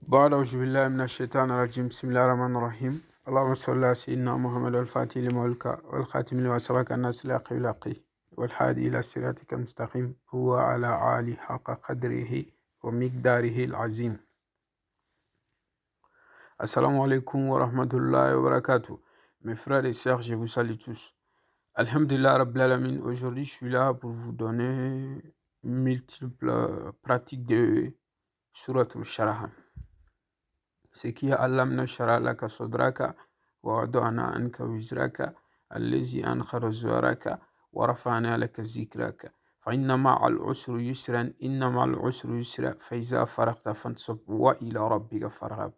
بعد أعوذ بالله من الشيطان الرجيم بسم الله الرحمن الرحيم اللهم صل على سيدنا محمد الفاتح لما أغلق والخاتم لما سبق الناس الحق بالحق والهادي إلى صراطك المستقيم هو على آله حق قدره ومقداره العظيم. Assalamu alaikum wa rahmatullahi wa barakatuh. Mes frères et sœurs, je vous salue tous. Alhamdulillah Rabbil Alamin. Aujourd'hui, je suis là pour vous donner multiples pratiques de Surat al-Sharaha. Ce qui est Allamna sharalaka sodraka wa wada'na anka wizraka allazi ankhara zuwaraka wa rafa'na laka zikraka fa inna ma'al usri yusran inna ma'al usri yusra fa iza faragta fansab wa ila rabbika farghab.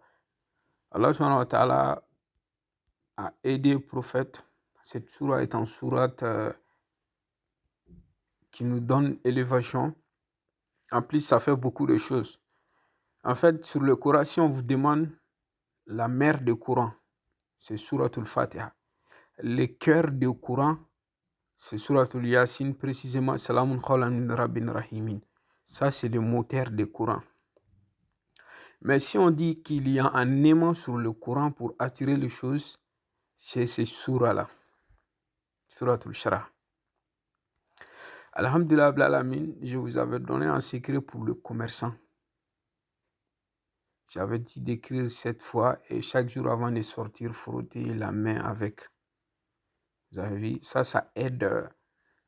Allah subhanahu wa ta'ala a aidé le prophète. Cette sourate est une sourate qui nous donne élévation. En plus, ça fait beaucoup de choses. En fait, sur le Coran, si on vous demande la mère du Coran, c'est Suratul Fatiha. Le cœur du Coran, c'est Suratul Yasin, précisément Salamun Qawlan min Rabbin Rahimin. Ça, c'est le moteur du Coran. Mais si on dit qu'il y a un aimant sur le Coran pour attirer les choses, c'est ces surahs-là, Suratul Shara. Alhamdulillah, Alamin, je vous avais donné un secret pour le commerçant. J'avais dit d'écrire 7 fois et chaque jour avant de sortir, frotter la main avec. Vous avez vu, ça aide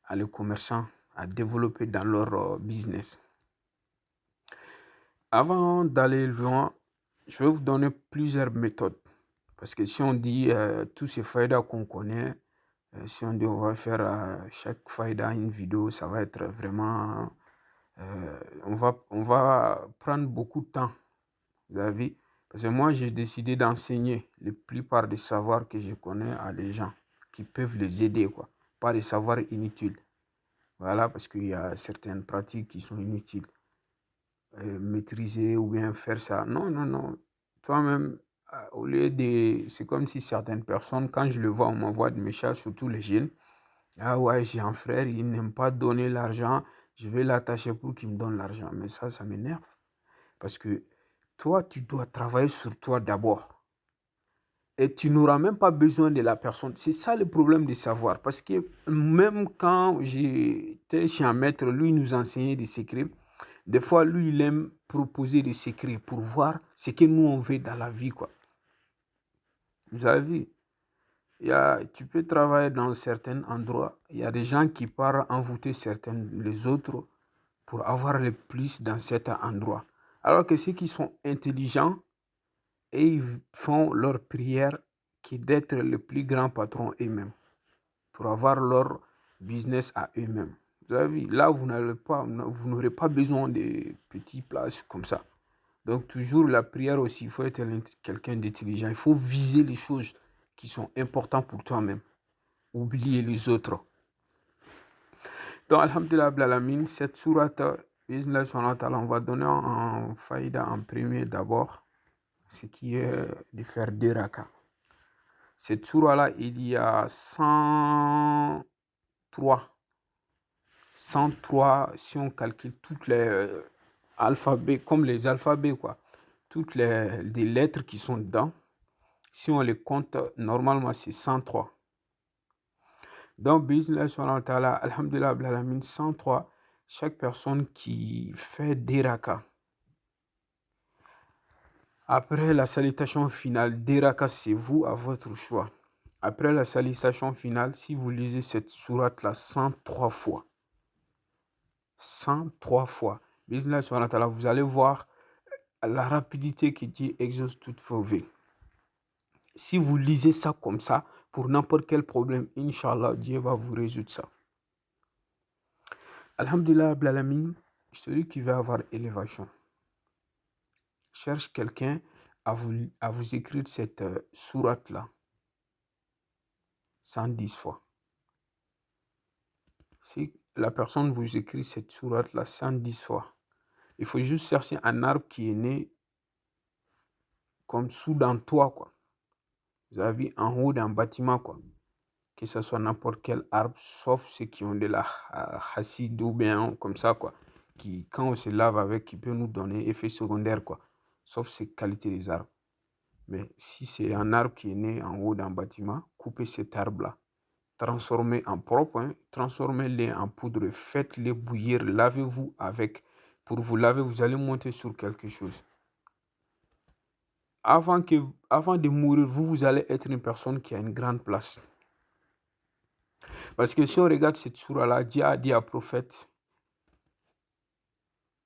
à les commerçants à développer dans leur business. Avant d'aller loin, je vais vous donner plusieurs méthodes. Parce que si on dit tous ces faïdas qu'on connaît, si on dit on va faire chaque faïda une vidéo, ça va être vraiment... on va prendre beaucoup de temps. Vous avez vu? Parce que moi, j'ai décidé d'enseigner la plupart des savoirs que je connais à des gens qui peuvent les aider, quoi. Pas des savoirs inutiles. Voilà, parce qu'il y a certaines pratiques qui sont inutiles. Maîtriser ou bien faire ça. Non. Toi-même, au lieu de... C'est comme si certaines personnes, quand je le vois, on m'envoie des messages, surtout les jeunes. Ah ouais, j'ai un frère, il n'aime pas donner l'argent. Je vais l'attacher pour qu'il me donne l'argent. Mais ça m'énerve. Parce que toi, tu dois travailler sur toi d'abord. Et tu n'auras même pas besoin de la personne. C'est ça le problème de savoir. Parce que même quand j'étais chez un maître, lui nous enseignait des secrets. Des fois, lui, il aime proposer des secrets pour voir ce que nous, on veut dans la vie, quoi. Vous avez vu, tu peux travailler dans certains endroits. Il y a des gens qui partent envoûter les autres pour avoir le plus dans cet endroit. Alors que ceux qui sont intelligents, et ils font leur prière qui est d'être le plus grand patron eux-mêmes, pour avoir leur business à eux-mêmes. Vous avez vu, là, vous n'aurez pas besoin de petites places comme ça. Donc, toujours la prière aussi, il faut être quelqu'un d'intelligent. Il faut viser les choses qui sont importantes pour toi-même. Oublier les autres. Donc, alhamdulillah, Blalamin, cette sourate, on va donner un faïda en premier d'abord, ce qui est de faire 2 rakas. Cette sourate-là, il y a 103. 103, si on calcule toutes les alphabets, comme les alphabets, quoi. Toutes les lettres qui sont dedans. Si on les compte, normalement, c'est 103. Donc, bismillah, alhamdulillah, alamin, 103, chaque personne qui fait 2 rakas. Après la salutation finale, 2 rakas, c'est vous à votre choix. Après la salutation finale, si vous lisez cette sourate-là 103 fois, 103 fois, bismillah, vous allez voir la rapidité que Dieu exauce toutes vos vies. Si vous lisez ça comme ça, pour n'importe quel problème, Inch'Allah, Dieu va vous résoudre ça. Alhamdulillah, Blalamin, celui qui veut avoir élévation, cherche quelqu'un à vous écrire cette sourate-là 110 fois. Si la personne vous écrit cette sourate-là 110 fois, il faut juste chercher un arbre qui est né comme sous dans toi, quoi. Vous avez vu en haut d'un bâtiment, quoi. Que ce soit n'importe quel arbre, sauf ceux qui ont de la hacide ou bien comme ça, quoi. Qui, quand on se lave avec, qui peut nous donner effet secondaire, quoi. sauf ces qualités des arbres. Mais si c'est un arbre qui est né en haut d'un bâtiment, coupez cet arbre-là. Transformez en propre, hein, transformez-les en poudre, faites-les bouillir, lavez-vous avec. Pour vous laver, vous allez monter sur quelque chose. Avant de mourir, vous allez être une personne qui a une grande place. Parce que si on regarde cette sourate-là, Dieu a dit à prophète,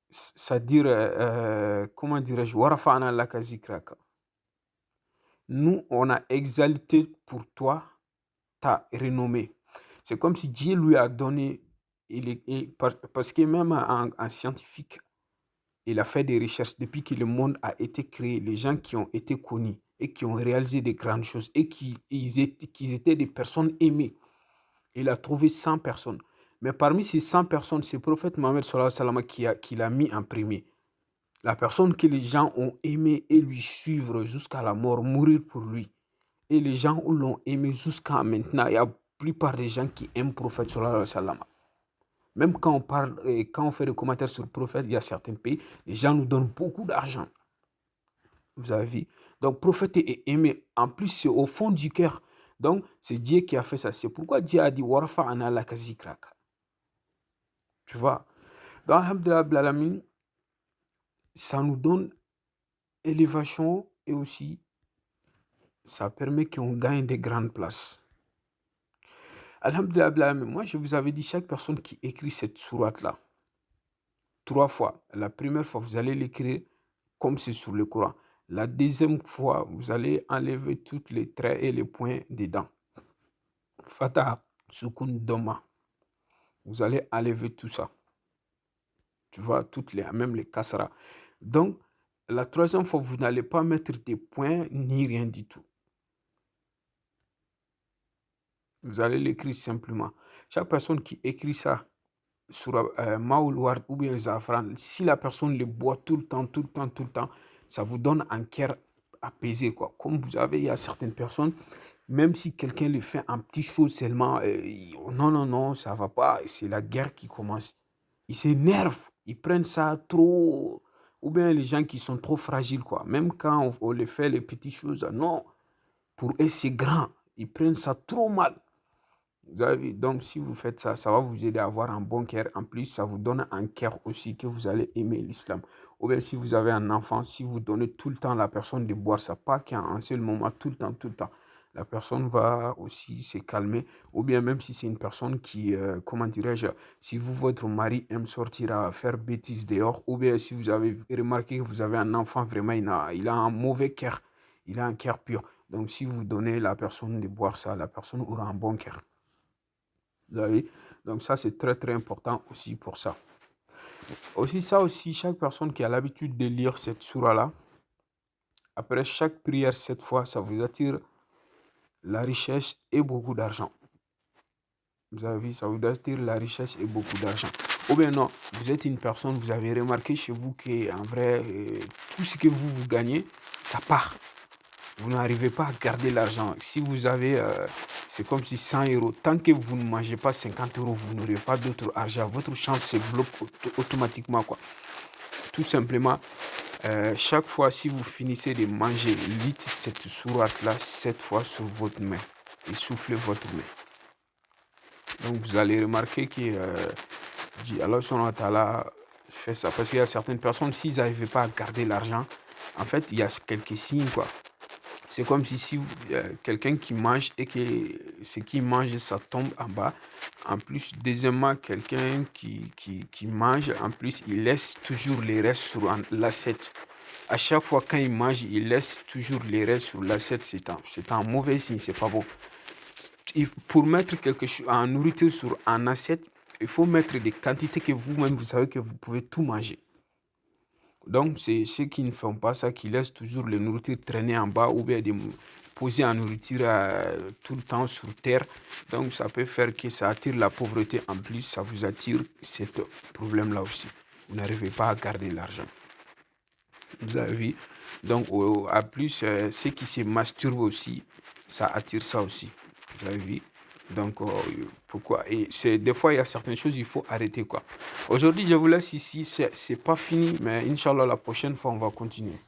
c'est-à-dire, comment dirais-je, Warafa'ana laka zikraka. Nous, on a exalté pour toi ta renommée. C'est comme si Dieu lui a donné, parce que même un scientifique, il a fait des recherches depuis que le monde a été créé, les gens qui ont été connus et qui ont réalisé des grandes choses et qu'ils étaient des personnes aimées. Il a trouvé 100 personnes. Mais parmi ces 100 personnes, c'est le prophète Mohammed sallallahu alayhi wa sallam qui l'a mis en premier. La personne que les gens ont aimé et lui suivre jusqu'à la mort, mourir pour lui. Et les gens l'ont aimé jusqu'à maintenant. Il y a la plupart des gens qui aiment le prophète sallallahu alayhi wa sallam. Même quand on parle, quand on fait des commentaires sur le prophète, il y a certains pays, les gens nous donnent beaucoup d'argent. Vous avez vu? Donc, le prophète est aimé. En plus, c'est au fond du cœur. Donc, c'est Dieu qui a fait ça. C'est pourquoi Dieu a dit Warafa'ana laka zikraka. Tu vois? Donc, alhamdulillah, ça nous donne élévation et aussi, ça permet qu'on gagne des grandes places. Alhamdulillah, moi, je vous avais dit, chaque personne qui écrit cette sourate-là, 3 fois. La première fois, vous allez l'écrire comme c'est sur le Coran. La deuxième fois, vous allez enlever tous les traits et les points dedans. Fatah, Sukun, Doma. Vous allez enlever tout ça. Tu vois, même les kasra. Donc, la troisième fois, vous n'allez pas mettre des points ni rien du tout. Vous allez l'écrire simplement. Chaque personne qui écrit ça sur Maoul Ward ou bien Zafran, si la personne le boit tout le temps, ça vous donne un cœur apaisé, quoi. Comme vous avez, il y a certaines personnes, même si quelqu'un le fait un petit chose seulement, non, ça va pas, c'est la guerre qui commence. Ils s'énervent, ils prennent ça trop, ou bien les gens qui sont trop fragiles, quoi. Même quand on les fait les petites choses, non, pour eux c'est grand, ils prennent ça trop mal. Vous avez vu, donc si vous faites ça, ça va vous aider à avoir un bon cœur. En plus, ça vous donne un cœur aussi que vous allez aimer l'islam. Ou bien si vous avez un enfant, si vous donnez tout le temps à la personne de boire ça, pas qu'à un seul moment, tout le temps, la personne va aussi se calmer. Ou bien même si c'est une personne qui, comment dirais-je, si votre mari aime sortir à faire bêtises dehors, ou bien si vous avez remarqué que vous avez un enfant, vraiment, il a un mauvais cœur, il a un cœur pur. Donc si vous donnez à la personne de boire ça, la personne aura un bon cœur. Vous avez? Donc ça, c'est très, très important aussi pour ça. Aussi, chaque personne qui a l'habitude de lire cette sourate-là, après chaque prière, cette fois, ça vous attire la richesse et beaucoup d'argent. Vous avez vu, ça vous attire la richesse et beaucoup d'argent. Ou bien non, vous êtes une personne, vous avez remarqué chez vous qu'en vrai, tout ce que vous gagnez, ça part. Vous n'arrivez pas à garder l'argent. Si vous avez, c'est comme si 100 euros, tant que vous ne mangez pas 50 euros, vous n'aurez pas d'autre argent. Votre chance se bloque automatiquement, quoi. Tout simplement, chaque fois, si vous finissez de manger, lisez cette sourate-là 7 fois sur votre main et soufflez votre main. Donc, vous allez remarquer que Allah subhanahu wa ta'ala fait ça. Parce qu'il y a certaines personnes, s'ils n'arrivent pas à garder l'argent, en fait, il y a quelques signes, quoi. C'est comme si quelqu'un qui mange et que ce qu'il mange, ça tombe en bas. En plus, deuxièmement, quelqu'un qui mange, en plus, il laisse toujours les restes sur l'assiette. À chaque fois quand il mange, il laisse toujours les restes sur l'assiette. C'est un mauvais signe, c'est pas bon. Pour mettre quelque chose en nourriture sur un assiette, il faut mettre des quantités que vous-même, vous savez que vous pouvez tout manger. Donc, c'est ceux qui ne font pas ça, qui laissent toujours les nourritures traîner en bas ou bien poser en nourriture tout le temps sur terre. Donc, ça peut faire que ça attire la pauvreté. En plus, ça vous attire ce problème-là aussi. Vous n'arrivez pas à garder l'argent. Vous avez vu? Donc, à plus, ceux qui se masturbent aussi, ça attire ça aussi. Vous avez vu? Donc, pourquoi? Et des fois, il y a certaines choses, il faut arrêter, quoi. Aujourd'hui, je vous laisse ici. C'est pas fini, mais Inch'Allah, la prochaine fois, on va continuer.